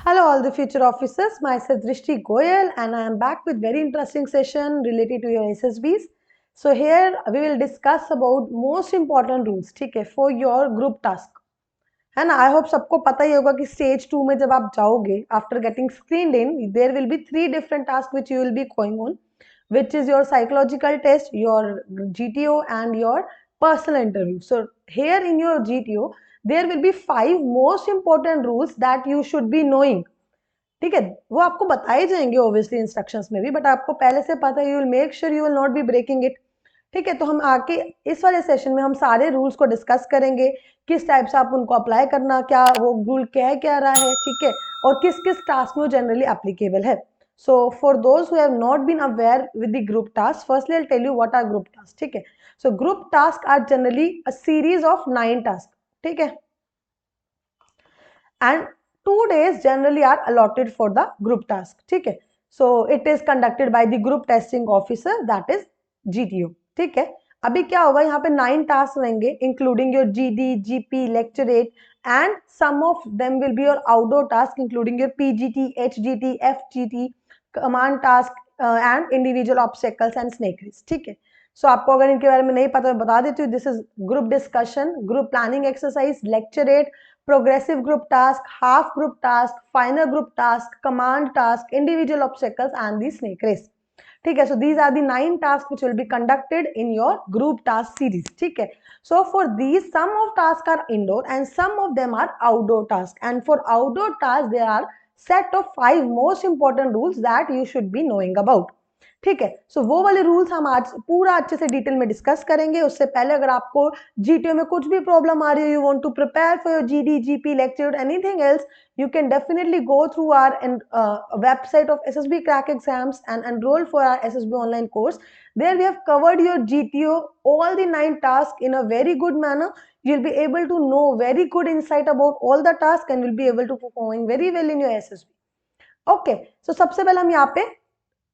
Hello all the future officers, myself Drishti Goyal and I am back with very interesting session related to your SSBs. So here we will discuss about most important rules, ठीक है, for your group task. है ना, I hope सबको पता ही होगा कि stage 2 में जब आप जाओगे after getting screened in, there will be 3 different task which you will be going on, which is your psychological test, your GTO and your personal interview. So here in your GTO there will be 5 most important rules that you should be knowing. ठीक है, वो आपको बताए जाएंगे obviously instructions में भी, but आपको पहले से पता है, you will make sure you will not be breaking it. ठीक है, तो हम आके इस वाले सेशन में हम सारे रूल्स को डिस्कस करेंगे, किस टाइप से आप उनको अप्लाई करना, क्या वो रूल कह रहा है, ठीक है, और किस किस टास्क में जनरली एप्लीकेबल है. So for those who have not been aware with the group task, firstly I tell you what are group task. ठीक है, so group task are generally a series of 9 task. ठीक है, and 2 days generally are allotted for the group task. ठीक है, so it is conducted by the group testing officer, that is GTO. ठीक है, अभी क्या होगा, यहाँ पे 9 टास्क रहेंगे including your GD, GP, lecturate and some of them will be your outdoor task including your PGT, HGT, FGT, command task and individual obstacles and snake race. ठीक है, सो आपको अगर इनके बारे में नहीं पता मैं बता देती हूँ. This is group discussion, group planning exercise, lecturette, progressive group task, half group task, final group task, command task, individual obstacles and the snake race. ठीक है, so these are the 9 tasks which will be conducted in your group task series. ठीक है, so for these some of tasks are indoor and some of them are outdoor tasks, and for outdoor tasks there are set of 5 most important rules that you should be knowing about. ठीक है, सो वो वाले rules हम आज पूरा अच्छे से detail में डिस्कस करेंगे. उससे पहले अगर आपको जीटीओ में कुछ भी प्रॉब्लम आ रही है, you want to prepare for your GD, GP, lecture, anything else, you can definitely go through our website of SSB Crack Exams and enroll for our SSB online course. There we have covered your GTO, all the 9 tasks in a very good manner. You'll be able to know very good insight about all the tasks and will be able to performing very well in your SSB. Okay, so सबसे पहले हम यहाँ पे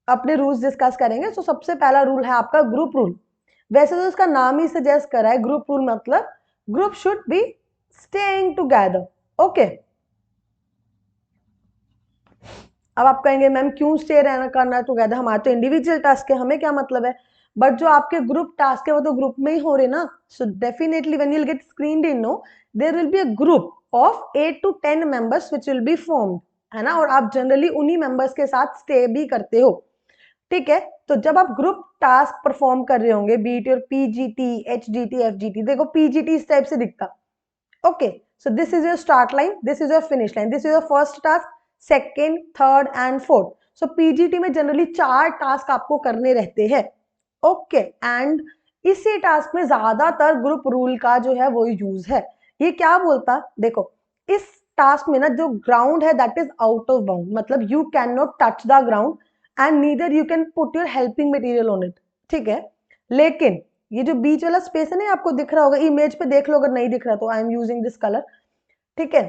अपने rules discuss करेंगे. सो सबसे पहला rule है आपका ग्रुप रूल. वैसे तो इसका नाम ही सजेस्ट कर रहा है ग्रुप रूल, मतलब group should be staying together. Okay, अब आप कहेंगे मैम क्यों स्टे रहना करना टुगेदर, हमारे तो इंडिविजुअल टास्क है, हमें क्या मतलब है. बट जो आपके ग्रुप टास्क है वो तो ग्रुप में ही हो रहे ना. So definitely when you will get screened in, no, there will be a group of 8 to 10 members which will be formed, है ना, और आप जनरली उन्हीं मेंबर्स के साथ स्टे भी करते हो. ठीक है, तो जब आप ग्रुप टास्क परफॉर्म कर रहे होंगे, बीट योर पीजीटी, एचजीटी, एफजीटी, देखो पीजीटी इस टाइप से दिखता. Okay, so this is your start line, this is your finish line, this is your first task, second, third and fourth. So PGT में generally 4 task आपको करने रहते हैं. Okay, and इसी टास्क में ज्यादातर ग्रुप रूल का जो है वो यूज है. ये क्या बोलता, देखो इस टास्क में ना जो ग्राउंड है that is out of bound, मतलब you can not touch the ground and neither you can put your helping material on it. ठीक है, लेकिन ये जो बीच वाला स्पेस है ना, आपको दिख रहा होगा, इमेज पे देख लो, अगर नहीं दिख रहा तो I am using this colour. ठीक है,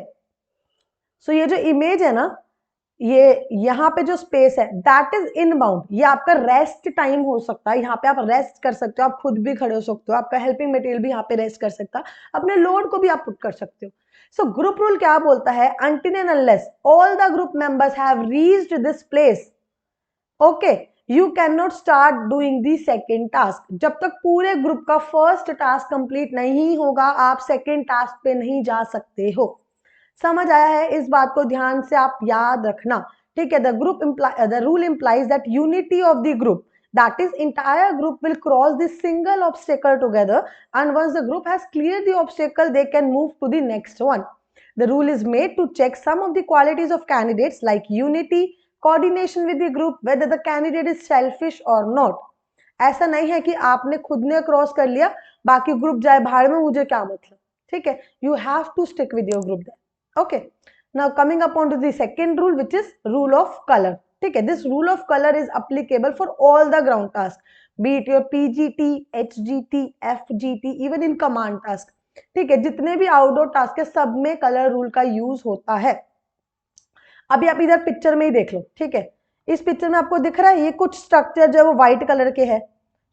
सो ये जो इमेज है ना, ये यहाँ पे जो स्पेस है दैट इज इन बाउंड. ये आपका रेस्ट टाइम हो सकता है, यहाँ पे आप रेस्ट कर सकते हो, आप खुद भी खड़े हो सकते हो, आपका हेल्पिंग मटेरियल भी यहाँ पे रेस्ट कर सकता है, अपने लोड को भी आप पुट कर सकते हो. सो ग्रुप रूल क्या बोलता है, until and unless all the group members have reached this place, okay, you can not start doing the second task. जब तक पूरे ग्रुप का फर्स्ट टास्क कंप्लीट नहीं होगा, आप सेकेंड टास्क पे नहीं जा सकते हो. समझ आया है, इस बात को ध्यान से आप याद रखना. ठीक है, the rule implies that unity of the group, that is entire group will cross the single obstacle together, and once the group has cleared the obstacle they can move to the next one. The rule is made to check some of the qualities of candidates like unity, coordination with the group, whether the candidate is selfish or not. ऐसा नहीं है कि आपने खुद ने cross कर लिया, बाकी ग्रुप जाए भाड़ में, मुझे क्या मतलब. ठीक है, you have to stick with your group there. Okay, now coming upon to the second rule, which is rule of color. ठीक है, this rule of color is applicable for all the ground tasks, be it your PGT, HGT, FGT, even in command task. ठीक है, जितने भी outdoor task है सब में colour rule का यूज होता है. अभी आप इधर पिक्चर में ही देख लो. ठीक है, इस पिक्चर में आपको दिख रहा है ये कुछ स्ट्रक्चर जो है वो व्हाइट कलर के है.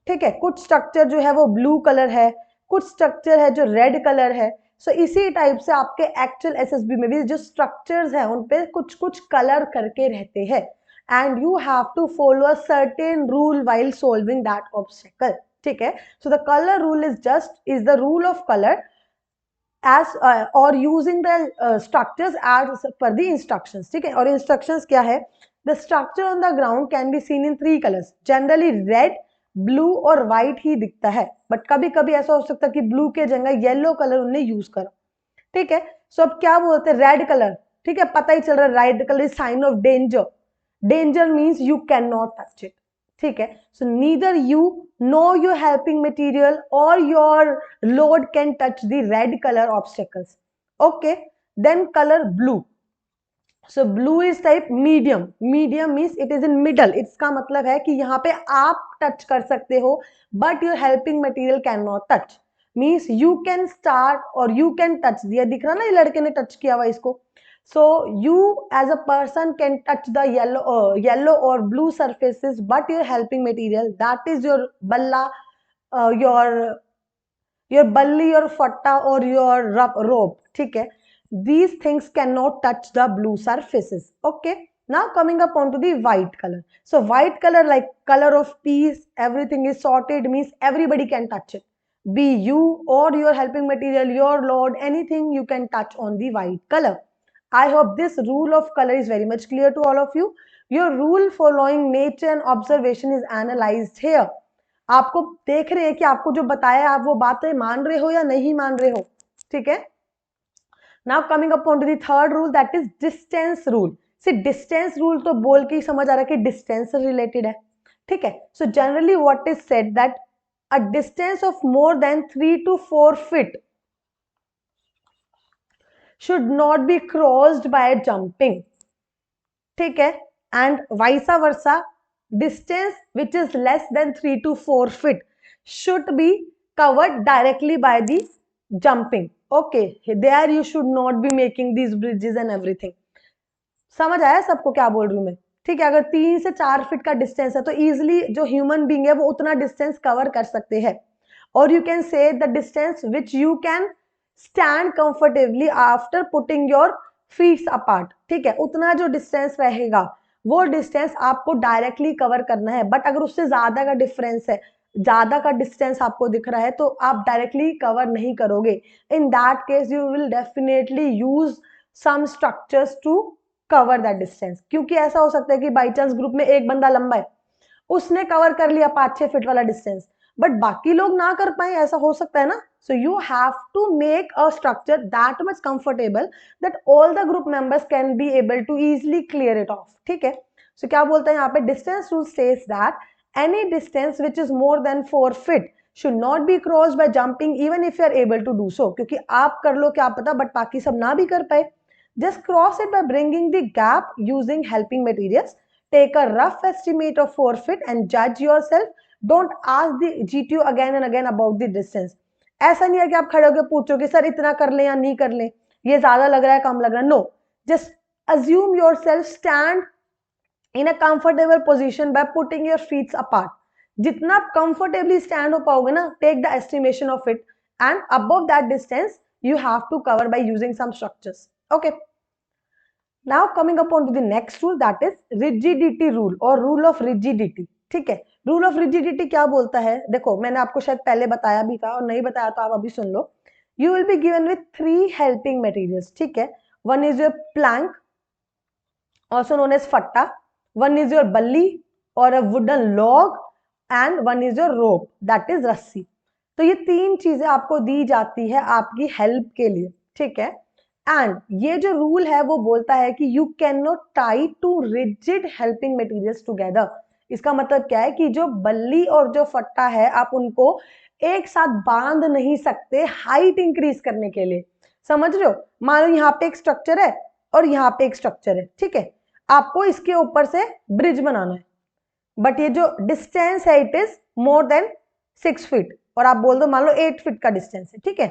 ठीक है, कुछ स्ट्रक्चर जो है वो ब्लू कलर है, कुछ स्ट्रक्चर है जो रेड कलर है. सो इसी टाइप से आपके एक्चुअल एसएसबी में भी जो स्ट्रक्चर्स हैं उन पे कुछ कुछ कलर करके रहते हैं, and you have to follow a certain rule while solving that obstacle, ठीक है। So the colour rule is the rule of colour as or using the structures as per the instructions, ठीक है। और instructions क्या है? The structure on the ground can be seen in 3 colors, generally red, blue और white ही दिखता है, but कभी कभी ऐसा हो सकता है कि ब्लू के जगह येलो कलर उन्होंने यूज करा, ठीक है। सो अब क्या बोलते हैं? रेड कलर, ठीक है, पता ही चल रहा है red colour is sign of danger, danger means you can not touch it, ठीक है। So neither you no your helping material और your load can touch the red colour obstacles, okay. Then colour blue, so blue is type medium, medium means it is in middle, इसका मतलब है कि यहाँ पे आप टच कर सकते हो but your helping material can not touch, means you can start और यू कैन टच, दिया दिख रहा ना ये लड़के ने टच किया हुआ इसको। So you as a person can touch the yellow or blue surfaces, but your helping material, that is your balla, your balli, your fatta or your rope, ठीक है। These things cannot touch the blue surfaces, okay। Now coming up onto the white color. So white color, like color of peace, everything is sorted, means everybody can touch it, be you or your helping material, your load, anything you can touch on the white color. I hope this rule of color is very much clear to all of you. Your rule following nature and observation is analyzed here. आपको देख रहे हैं कि आपको जो बताया आप वो बातें मान रहे हो या नहीं मान रहे हो, ठीक है। Now coming up on to the third rule, that is distance rule. See, distance rule तो बोल के ही समझ आ रहा है कि distance से related है, ठीक है। So generally what is said that a distance of more than 3 to 4 feet should not be crossed by jumping, ठीक है। And वाइसा versa, distance which is less than 3 to 4 feet should be covered directly by the jumping, okay। there you should not be making these bridges and everything। समझ आया सबको क्या बोल रही हूं मैं, ठीक है। अगर 3 से 4 फीट का डिस्टेंस है तो इजिली जो ह्यूमन बीइंग है वो उतना डिस्टेंस कवर कर सकते हैं, और you can say the distance which you can stand comfortably after putting your feets apart, ठीक है। उतना जो डिस्टेंस रहेगा वो डिस्टेंस आपको डायरेक्टली कवर करना है, बट अगर उससे ज्यादा का डिफरेंस है, ज्यादा का डिस्टेंस आपको दिख रहा है तो आप डायरेक्टली कवर नहीं करोगे। In that case you will definitely use some structures to cover that distance, क्योंकि ऐसा हो सकता है कि बाई चांस ग्रुप में एक बंदा लंबा है, उसने कवर कर लिया 5-6 फीट वाला डिस्टेंस, बट बाकी लोग ना कर पाए, ऐसा हो सकता है ना। So you have to make a structure that much comfortable that all the group members can be able to easily clear it off, ठीक है। सो क्या बोलते हैं यहाँ पे? Distance rule states that any distance which is more than 4 feet should not be crossed by jumping even if you are able to do so, क्योंकि आप कर लो क्या पता बट बाकी सब ना भी कर पाए। Just cross it by bringing the gap using helping materials. Take a rough estimate of 4 feet and judge yourself. Don't ask the GTO again and again about the distance. ऐसा नहीं है कि आप खड़े होकर पूछो कि सर इतना कर लें या नहीं कर लें, ये ज्यादा लग रहा है कम लग रहा है। No, just assume yourself stand in a comfortable position by putting your feet apart. जितना आप comfortably stand हो पाओगे ना, take the estimation of it, and above that distance you have to cover by using some structures, okay। Now coming up on to the next rule, that is rigidity rule or rule of rigidity, ठीक है। Rule of rigidity क्या बोलता है? देखो मैंने आपको शायद पहले बताया भी था, और नहीं बताया तो आप अभी सुन लो। You will be given with 3 helping materials, ठीक है। One is your plank also known as fatta, one is your balli or a wooden log, and one is your rope, that is रस्सी। तो ये 3 चीजें आपको दी जाती है आपकी हेल्प के लिए, ठीक है। एंड ये जो रूल है वो बोलता है कि you can not tie two rigid helping materials together. इसका मतलब क्या है कि जो बल्ली और जो फट्टा है आप उनको एक साथ बांध नहीं सकते हाइट इंक्रीज करने के लिए, समझ रहे हो। मान लो यहाँ पे एक स्ट्रक्चर है और यहाँ पे एक स्ट्रक्चर है, ठीक है। आपको इसके ऊपर से ब्रिज बनाना है, बट ये जो डिस्टेंस है it is more then 6 feet, और आप बोल दो मान लो 8 feet का डिस्टेंस है, ठीक है।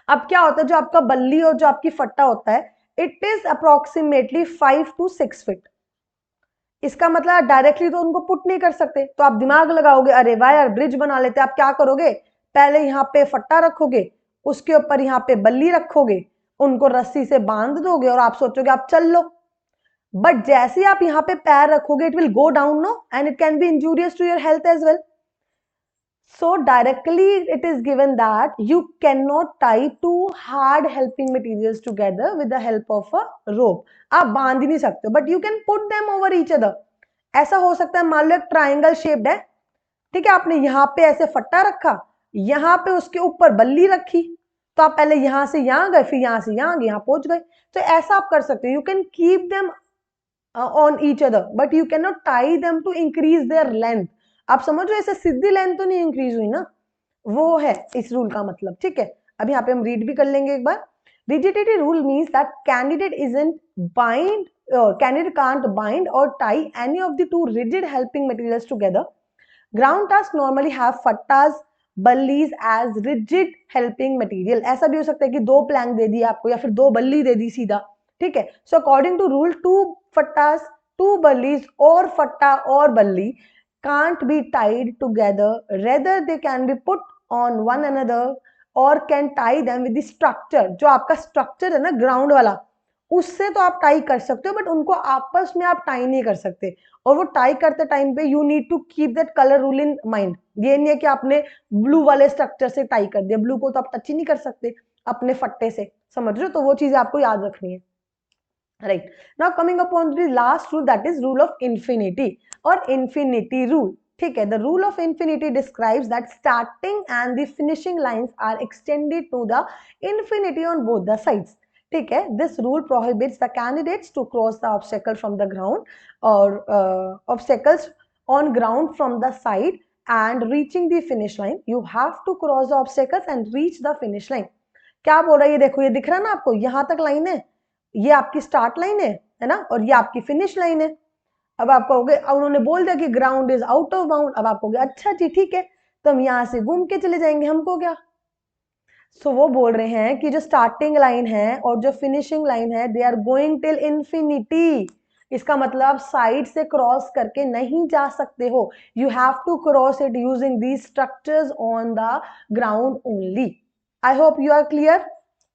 अब क्या होता है, जो आपका बल्ली और जो आपकी फट्टा होता है it is approximately 5 to 6 feet। इसका मतलब डायरेक्टली तो उनको पुट नहीं कर सकते, तो आप दिमाग लगाओगे अरे वाह यार ब्रिज बना लेते। आप क्या करोगे, पहले यहाँ पे फट्टा रखोगे उसके ऊपर यहाँ पे बल्ली रखोगे, उनको रस्सी से बांध दोगे और आप सोचोगे आप चल लो, बट जैसे ही आप यहाँ पे पैर रखोगे it will go down, no, and it can be injurious to your health as well. So directly it is given that you cannot tie two hard helping materials together with the help of a rope. आप बांध ही नहीं सकते, but you can put them over each other. ऐसा हो सकता है, मान लो एक ट्राइंगल शेप्ड है, ठीक है, आपने यहाँ पे ऐसे फट्टा रखा, यहाँ पे उसके ऊपर बल्ली रखी, तो आप पहले यहाँ से यहाँ गए, फिर यहाँ से यहाँ गए, यहाँ पहुंच गए. तो ऐसा आप कर सकते हो. You can keep them on each other, but you can not tie them to increase their length. आप समझ रहे हो, ऐसे सीधी लेंथ तो नहीं इंक्रीज हुई ना, वो है इस रूल का मतलब. ठीक है, अब यहाँ पे हम रीड भी कर लेंगे एक बार. Rigidity rule means that candidate isn't bind or candidate can't bind or tie any of the two rigid helping materials together. Ground tasks normally have fattas, बल्लीज as rigid helping material. ऐसा भी हो सकता है कि दो प्लैंक दे दिया आपको या फिर दो बल्ली दे दी सीधा. ठीक है, so according to rule, two फट्टास, टू बल्लीज और फट्टा और बल्ली can't be tied together, rather they can be put on one another or can tie them with the structure. जो आपका स्ट्रक्चर है ना ग्राउंड वाला, उससे तो आप टाई कर सकते हो, बट उनको आपस में आप टाई नहीं कर सकते. और वो टाई करते टाइम पे you need to keep that colour rule in mind. ये नहीं है कि आपने ब्लू वाले स्ट्रक्चर से टाई कर दिया, ब्लू को तो आप टच ही नहीं कर सकते अपने फट्टे से, समझ रहे हो. तो वो चीजें आपको याद रखनी है. Right, now coming upon the last rule, that is rule of infinity or infinity rule. ठीक है, the rule of infinity describes that starting and the finishing lines are extended to the infinity on both the sides. ठीक है, this rule prohibits the candidates to cross the obstacle from the ground or obstacles on ground from the side and reaching the finish line. You have to cross the obstacles and reach the finish line. क्या बोल रहा है ये देखो, ये दिख रहा है ना आपको, यहाँ तक लाइन है, ये आपकी स्टार्ट लाइन है ना, और ये आपकी फिनिश लाइन है. अब आप कहोगे, उन्होंने बोल दिया कि ground is out of bound, अब आप कहोगे अच्छा जी ठीक है, तो हम यहाँ से घूम के चले जाएंगे, हमको क्या. सो वो बोल रहे हैं कि जो स्टार्टिंग लाइन है और जो फिनिशिंग लाइन है, they are going till infinity. इसका मतलब आप साइड से क्रॉस करके नहीं जा सकते हो. You have to cross it using these structures on the ground only. I hope you are clear,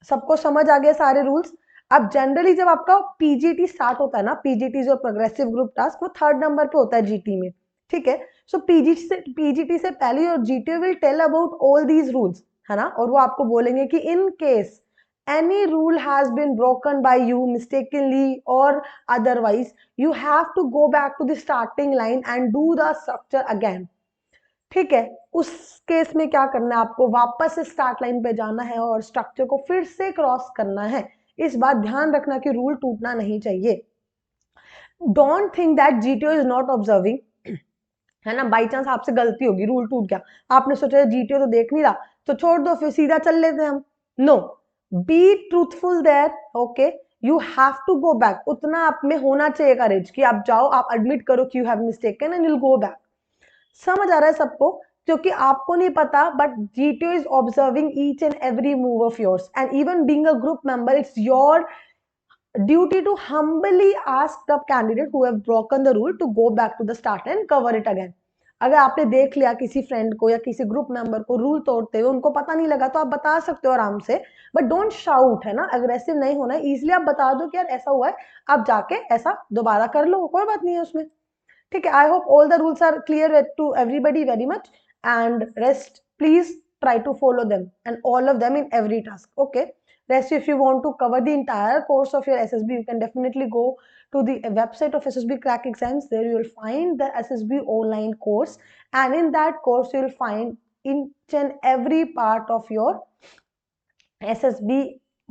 सबको समझ आ गए सारे रूल्स. अब जनरली जब आपका पीजीटी स्टार्ट होता है ना, पीजीटी जो प्रोग्रेसिव ग्रुप टास्क, वो 3rd नंबर पे होता है जीटी में. ठीक है, सो पीजीटी से पहले और GT will tell about all these rules, है ना, और वो आपको बोलेंगे कि in case any rule has been broken by you mistakenly or otherwise, you have to go back to the starting line and do the structure again. ठीक है, उस केस में क्या करना है, आपको वापस से स्टार्ट लाइन पे जाना है और स्ट्रक्चर को फिर से क्रॉस करना है. इस बात ध्यान रखना कि रूल टूटना नहीं चाहिए. Don't think that GTO is not observing, है ना, बाई चांस आपसे गलती होगी, रूल टूट गया, आपने सोचा जीटीओ तो देख नहीं रहा, तो छोड़ दो, फिर सीधा चल लेते हैं हम. No, be truthful there. Okay, you have to go back. उतना आप में होना चाहिए करेज कि आप जाओ, आप एडमिट करो कि you have mistaken and you will go back. समझ आ रहा है सबको, क्योंकि आपको नहीं पता, but GTO is observing each and every move of yours, and even being a group member, it's your duty to humbly ask the candidate who have broken the rule to go back to the start and cover it again. अगर आपने देख लिया किसी friend को या किसी group member को rule तोड़ते हुए, उनको पता नहीं लगा, तो आप बता सकते हो आराम से, बट डोंट शाउट, है ना, अग्रेसिव नहीं होना. इजीली आप बता दो कि यार ऐसा हुआ है, आप जाके ऐसा दोबारा कर लो, कोई बात नहीं है उसमें. ठीक है, I hope all the rules are clear to everybody very much, and rest please try to follow them and all of them in every task. Okay, rest if you want to cover the entire course of your SSB, you can definitely go to the website of SSB Crack Exams. There you will find the SSB online course, and in that course you will find each and every part of your SSB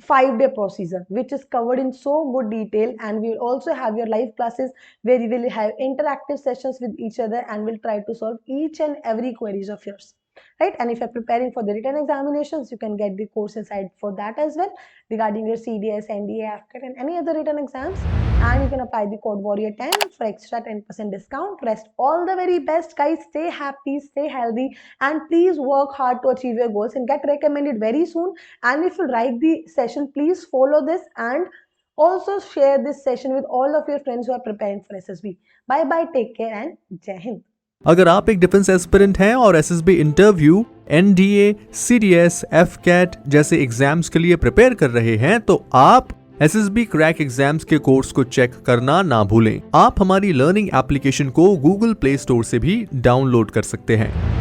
5-day procedure, which is covered in so good detail. And we will also have your live classes where you will have interactive sessions with each other and will try to solve each and every queries of yours, right? And if you're preparing for the written examinations, you can get the course inside for that as well, regarding your CDS, NDA, AFCAT and any other written exams. And you can apply the code warrior10 for extra 10% discount. Rest all the very best, guys. Stay happy, stay healthy, and please work hard to achieve your goals and get recommended very soon. And if you like the session, please follow this and also share this session with all of your friends who are preparing for SSB. Bye bye, take care, and Jai Hind. अगर आप एक defence aspirant हैं और SSB interview, NDA, CDS, AFCAT जैसे exams के लिए prepare कर रहे हैं तो आप एसएसबी क्रैक एग्जाम्स के कोर्स को चेक करना ना भूलें। आप हमारी लर्निंग एप्लीकेशन को गूगल प्ले स्टोर से भी डाउनलोड कर सकते हैं।